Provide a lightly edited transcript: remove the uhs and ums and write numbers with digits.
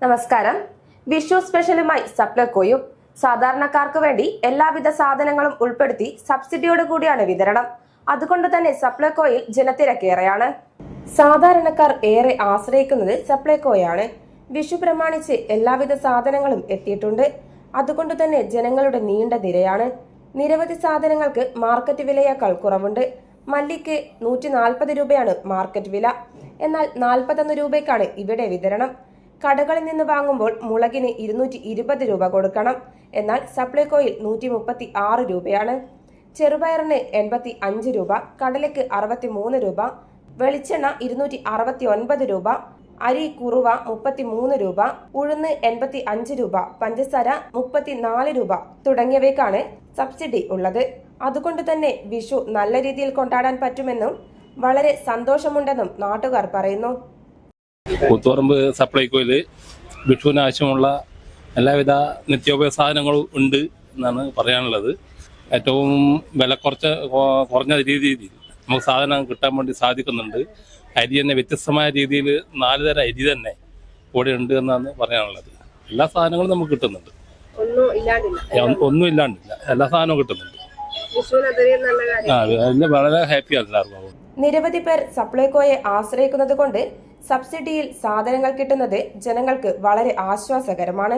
നമസ്കാരം. വിഷു സ്പെഷ്യലുമായി സപ്ലൈകോയും സാധാരണക്കാർക്ക് വേണ്ടി എല്ലാവിധ സാധനങ്ങളും ഉൾപ്പെടുത്തി സബ്സിഡിയോട് കൂടിയാണ് വിതരണം. അതുകൊണ്ട് തന്നെ സപ്ലൈകോയിൽ ജനത്തിരക്കേറെയാണ്. സാധാരണക്കാർ ഏറെ ആശ്രയിക്കുന്നത് സപ്ലൈകോയാണ്. വിഷു പ്രമാണിച്ച് എല്ലാവിധ സാധനങ്ങളും എത്തിയിട്ടുണ്ട്. അതുകൊണ്ട് തന്നെ ജനങ്ങളുടെ നീണ്ട നിരയാണ്. നിരവധി സാധനങ്ങൾക്ക് മാർക്കറ്റ് വിലയേക്കാൾ കുറവുണ്ട്. മല്ലിക്ക് 140 രൂപയാണ് മാർക്കറ്റ് വില. എന്നാൽ 41 രൂപയ്ക്കാണ് ഇവിടെ വിതരണം. കടകളിൽ നിന്ന് വാങ്ങുമ്പോൾ മുളകിന് 220 രൂപ കൊടുക്കണം. എന്നാൽ സപ്ലൈകോയിൽ 136 രൂപയാണ്. ചെറുപയറിന് 85 രൂപ, കടലയ്ക്ക് 63 രൂപ, വെളിച്ചെണ്ണ 269 രൂപ, അരി കുറുവ 33 രൂപ, ഉഴുന്ന് 85 രൂപ, പഞ്ചസാര 34 രൂപ തുടങ്ങിയവയ്ക്കാണ് സബ്സിഡി ഉള്ളത്. അതുകൊണ്ട് തന്നെ വിഷു നല്ല രീതിയിൽ കൊണ്ടാടാൻ പറ്റുമെന്നും വളരെ സന്തോഷമുണ്ടെന്നും നാട്ടുകാർ പറയുന്നു. കൂത്തുപറമ്പ് സപ്ലൈകോയിൽ വിഷുവിന് ആവശ്യമുള്ള എല്ലാവിധ നിത്യോപയോഗ സാധനങ്ങളും ഉണ്ട് എന്നാണ് പറയാനുള്ളത്. ഏറ്റവും വില കുറഞ്ഞ രീതിയിൽ നമുക്ക് സാധനം കിട്ടാൻ വേണ്ടി സാധിക്കുന്നുണ്ട്. അരി തന്നെ വ്യത്യസ്തമായ രീതിയിൽ 4 തരം അരി തന്നെ കൂടെ ഉണ്ട് എന്നാണ് പറയാനുള്ളത്. എല്ലാ സാധനങ്ങളും നമുക്ക് കിട്ടുന്നുണ്ട്. ഒന്നും ഇല്ലാണ്ടില്ല, എല്ലാ സാധനവും കിട്ടുന്നുണ്ട്. വളരെ ഹാപ്പിയാണ് എല്ലാവർക്കും. നിരവധി പേർ സപ്ലൈകോയെ ആശ്രയിക്കുന്നത് കൊണ്ട് സബ്സിഡിയിൽ സാധനങ്ങൾ കിട്ടുന്നത് ജനങ്ങൾക്ക് വളരെ ആശ്വാസകരമാണ്.